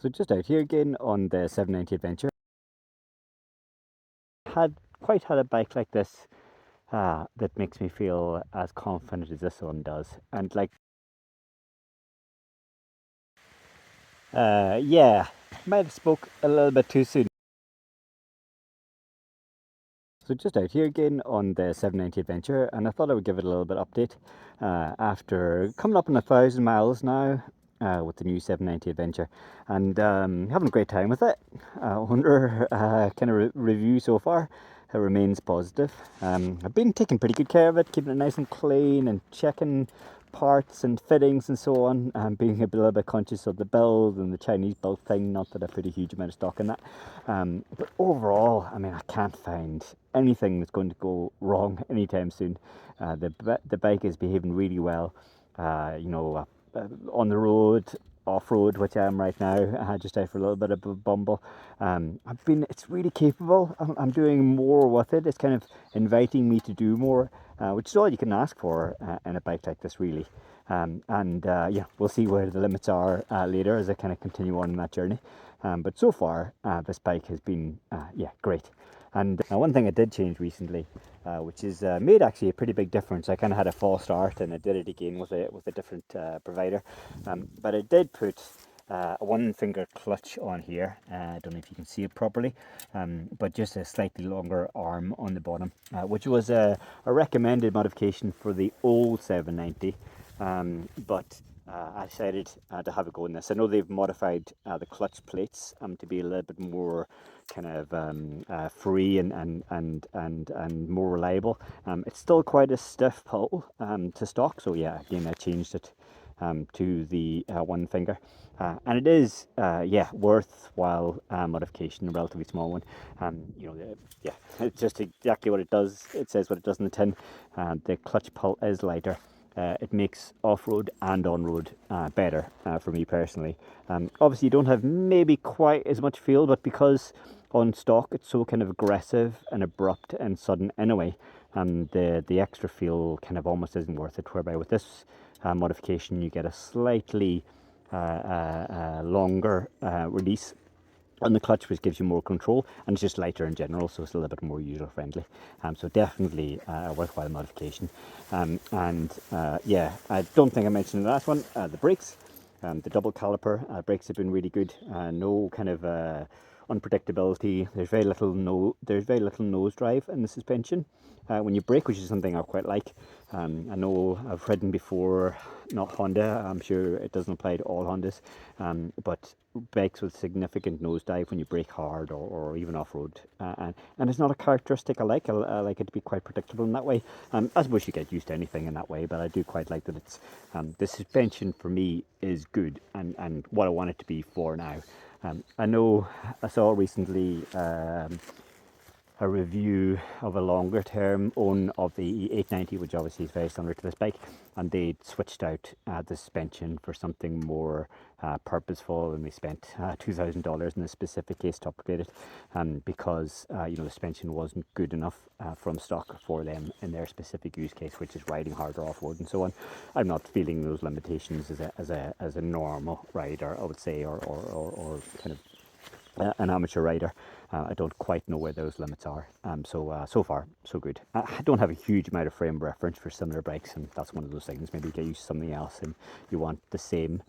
So just out here again on the 790 Adventure. Had quite had a bike like this that makes me feel as confident as this one does. And like, yeah, might have spoke a little bit too soon. So just out here again on the 790 Adventure, and I thought I would give it a little bit update after coming up on 1,000 miles now with the new 790 Adventure, and having a great time with it. I wonder kind of review so far. It remains positive. I've been taking pretty good care of it, keeping it nice and clean and checking parts and fittings and so on, and being a little bit conscious of the build and the Chinese build thing. Not that I put a huge amount of stock in that, but overall, I mean, I can't find anything that's going to go wrong anytime soon. The bike is behaving really well. On the road, off road, which I am right now, just out for a little bit of a bumble. It's really capable. I'm doing more with it. It's kind of inviting me to do more, which is all you can ask for in a bike like this, really. Yeah, we'll see where the limits are later as I kind of continue on that journey. But so far, this bike has been, yeah, great. And one thing I did change recently, which has made actually a pretty big difference. I kind of had a false start, and I did it again with a different provider. But I did put a one finger clutch on here. I don't know if you can see it properly, but just a slightly longer arm on the bottom, which was a recommended modification for the old 790. But I decided to have a go in this. I know they've modified the clutch plates to be a little bit more kind of free and more reliable. It's still quite a stiff pull to stock, so yeah, again I changed it to the one finger. And it is, yeah, worthwhile modification, a relatively small one. Yeah, it's just exactly what it does. It says what it does in the tin. The clutch pull is lighter. It makes off-road and on-road better for me personally. Obviously, you don't have maybe quite as much feel, but because on stock it's so kind of aggressive and abrupt and sudden anyway, the extra feel kind of almost isn't worth it. Whereby with this modification, you get a slightly longer release on the clutch, which gives you more control, and it's just lighter in general, so it's a little bit more user friendly. So definitely a worthwhile modification. Yeah, I don't think I mentioned the last one, the brakes. The double caliper brakes have been really good. No kind of unpredictability. There's very little nose drive in the suspension when you brake, which is something I quite like. I know I've ridden before, not Honda. I'm sure it doesn't apply to all Hondas, but bikes with significant nosedive when you brake hard or even off-road, and it's not a characteristic I like. I like it to be quite predictable in that way. I suppose you get used to anything in that way, but I do quite like that it's the suspension for me is good and what I want it to be for now. I know I saw recently a review of a longer term own of the 890, which obviously is very similar to this bike, and they switched out the suspension for something more purposeful, and they spent $2,000 in this specific case to upgrade it, because the suspension wasn't good enough from stock for them in their specific use case, which is riding harder off-road and so on. I'm not feeling those limitations as a normal rider, I would say, or kind of an amateur rider. I don't quite know where those limits are. So far, so good. I don't have a huge amount of frame reference for similar bikes, and that's one of those things. Maybe you get used to something else and you want the same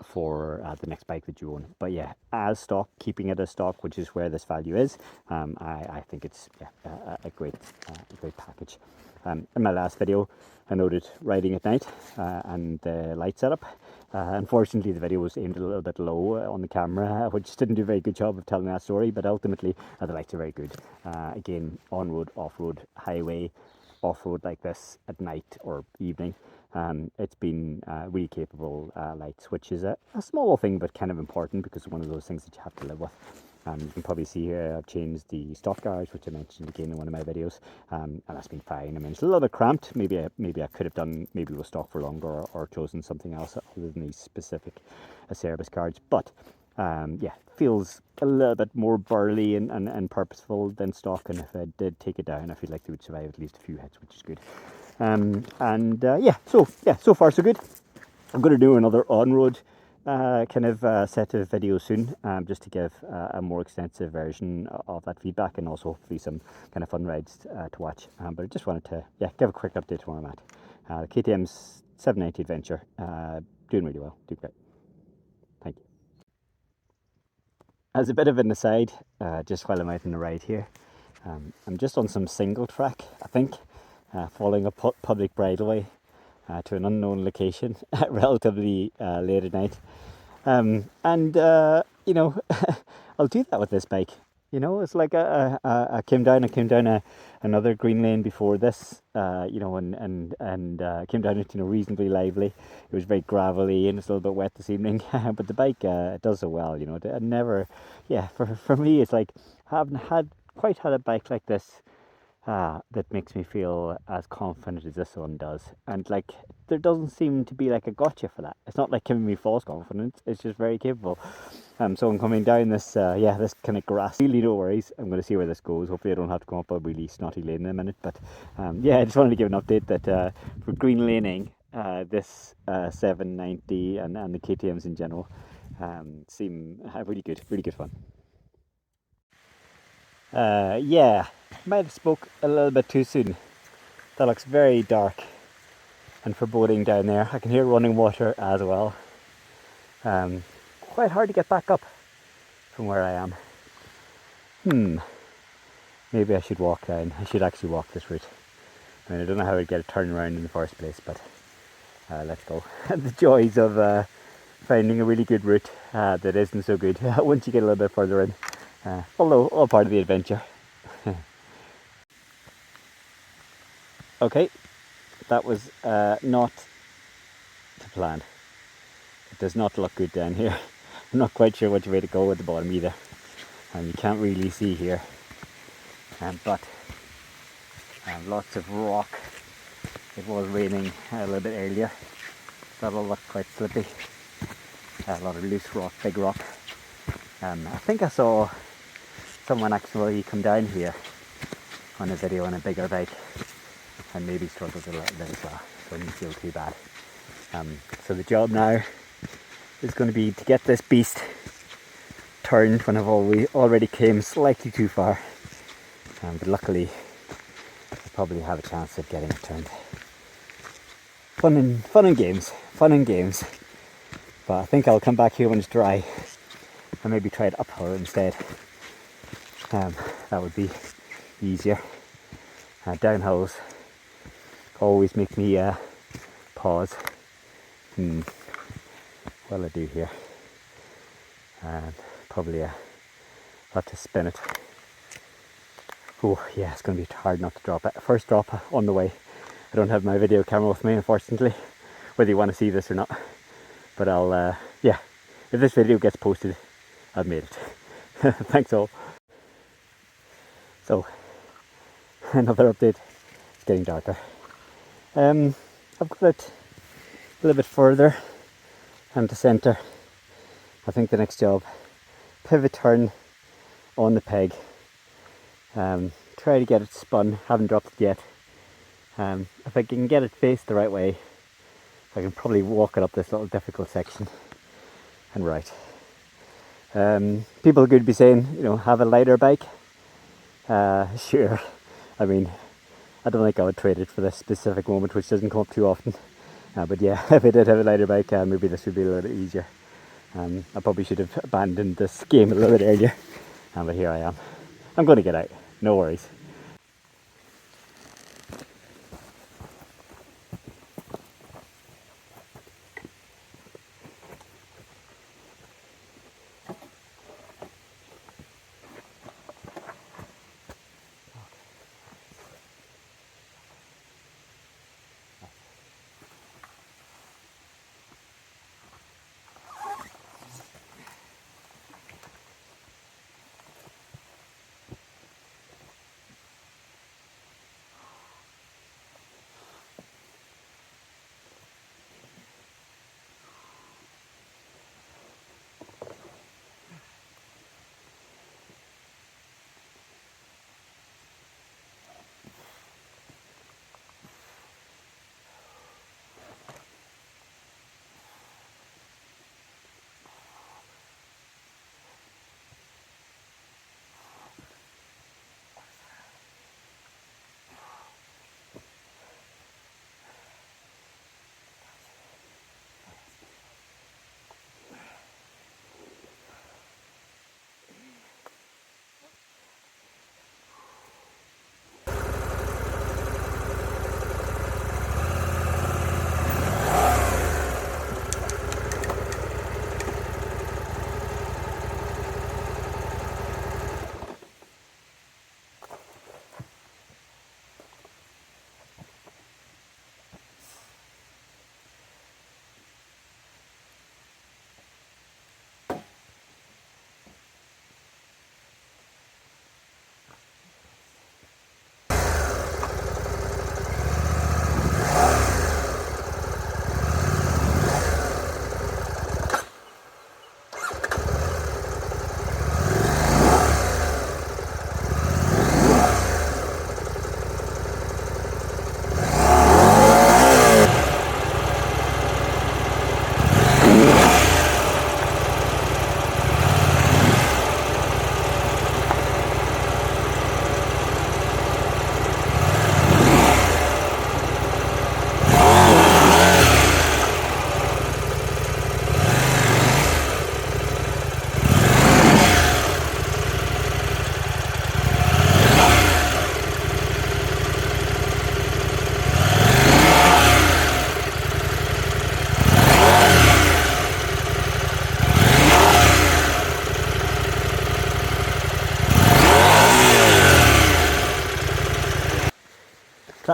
for the next bike that you own. But yeah, as stock, keeping it as stock, which is where this value is, I think it's a great package. In my last video, I noted riding at night and the light setup. Unfortunately, the video was aimed a little bit low on the camera, which didn't do a very good job of telling that story, but ultimately the lights are very good. Again, on-road, off-road, highway, off-road like this at night or evening. It's been really capable lights, which is a small thing but kind of important because it's one of those things that you have to live with. You can probably see here I've changed the stock guards, which I mentioned again in one of my videos, and that's been fine. I mean, it's a little bit cramped. Maybe I could have done maybe with stock for longer or chosen something else other than these specific service guards. But yeah, feels a little bit more burly and purposeful than stock. And if I did take it down, I feel like they would survive at least a few hits, which is good. Yeah, so far so good. I'm going to do another on-road kind of set a video soon, just to give a more extensive version of that feedback, and also hopefully some kind of fun rides to watch. But I just wanted to give a quick update where I'm at. The KTM's 790 Adventure, doing really well, doing great. Thank you. As a bit of an aside, just while I'm out on the ride here, I'm just on some single track, I think, following a public bridleway to an unknown location relatively late at night. You know, I'll do that with this bike. You know, it's like I came down another green lane before this, you know, and came down it, you know, reasonably lively. It was very gravelly and it's a little bit wet this evening, but the bike does so well, you know. I never, for me, it's like I haven't quite had a bike like this that makes me feel as confident as this one does. And like, there doesn't seem to be like a gotcha for that. It's not like giving me false confidence, it's just very capable. So I'm coming down this this kind of grass. Really no worries, I'm going to see where this goes. Hopefully I don't have to come up a really snotty lane in a minute, but I just wanted to give an update that for green laning, this 790 and the KTMs in general seem really good fun. Might have spoke a little bit too soon. That looks very dark and foreboding down there. I can hear running water as well. Quite hard to get back up from where I am. Maybe I should walk down. I should actually walk this route. I mean, I don't know how I'd get a turn around in the first place, but let's go. The joys of finding a really good route that isn't so good once you get a little bit further in. Although all part of the adventure. Okay, that was not to plan. It does not look good down here. I'm not quite sure which way to go at the bottom either. And you can't really see here. But lots of rock. It was raining a little bit earlier. That'll look quite slippy. A lot of loose rock, big rock. I think I saw someone actually come down here on a video on a bigger bike and maybe struggled a little bit as well. So I didn't feel too bad. So the job now is going to be to get this beast turned when I've already came slightly too far. But luckily I probably have a chance of getting it turned. Fun and games. But I think I'll come back here when it's dry and maybe try it uphill instead. That would be easier. Downhills always make me pause. What'll I do here? Probably have to spin it. Oh yeah, it's going to be hard not to drop it. First drop on the way. I don't have my video camera with me, unfortunately, whether you want to see this or not. But I'll, if this video gets posted, I've made it. Thanks all. So, another update. It's getting darker. I've got it a little bit further and to centre. I think the next job, pivot turn on the peg. Try to get it spun, haven't dropped it yet. If I can get it faced the right way, I can probably walk it up this little difficult section and right. People could be saying, you know, have a lighter bike. Sure. I mean, I don't think I would trade it for this specific moment, which doesn't come up too often. But yeah, if I did have a lighter bike, maybe this would be a little bit easier. I probably should have abandoned this game a little bit earlier. But here I am. I'm going to get out. No worries.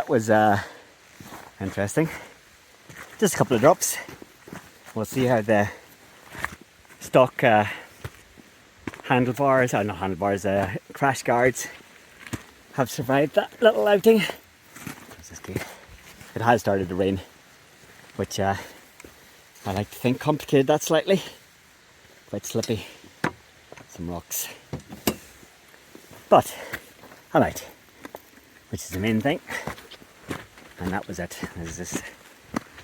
that was interesting. Just a couple of drops. We'll see how the stock handlebars, not handlebars, crash guards have survived that little outing. It has started to rain, which I like to think complicated that slightly. Quite slippy, some rocks. But alright, which is the main thing. And that was it. There's this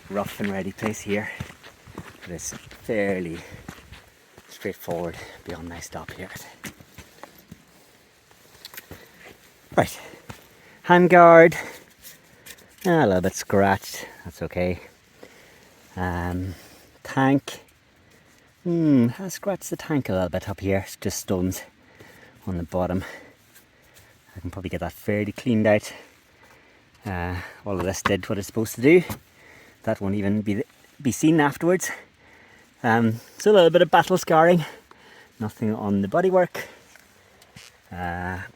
rough and ready place here. But it's fairly straightforward beyond my stop here. Right, handguard, a little bit scratched, that's okay. Tank, I scratched the tank a little bit up here, it's just stones on the bottom. I can probably get that fairly cleaned out. All of this did what it's supposed to do. That won't even be seen afterwards. So a little bit of battle scarring, nothing on the bodywork.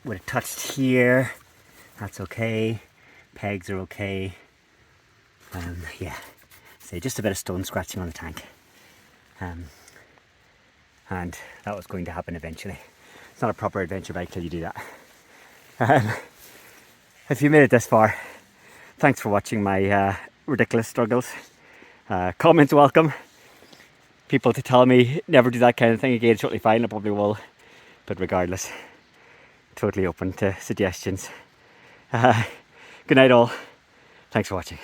Would have touched here, that's okay. Pegs are okay. Yeah, so just a bit of stone scratching on the tank. And that was going to happen eventually. It's not a proper adventure bike till you do that. If you made it this far, thanks for watching my ridiculous struggles. Comments welcome. People to tell me never do that kind of thing again, it's totally fine, I probably will. But regardless, totally open to suggestions. Good night all. Thanks for watching.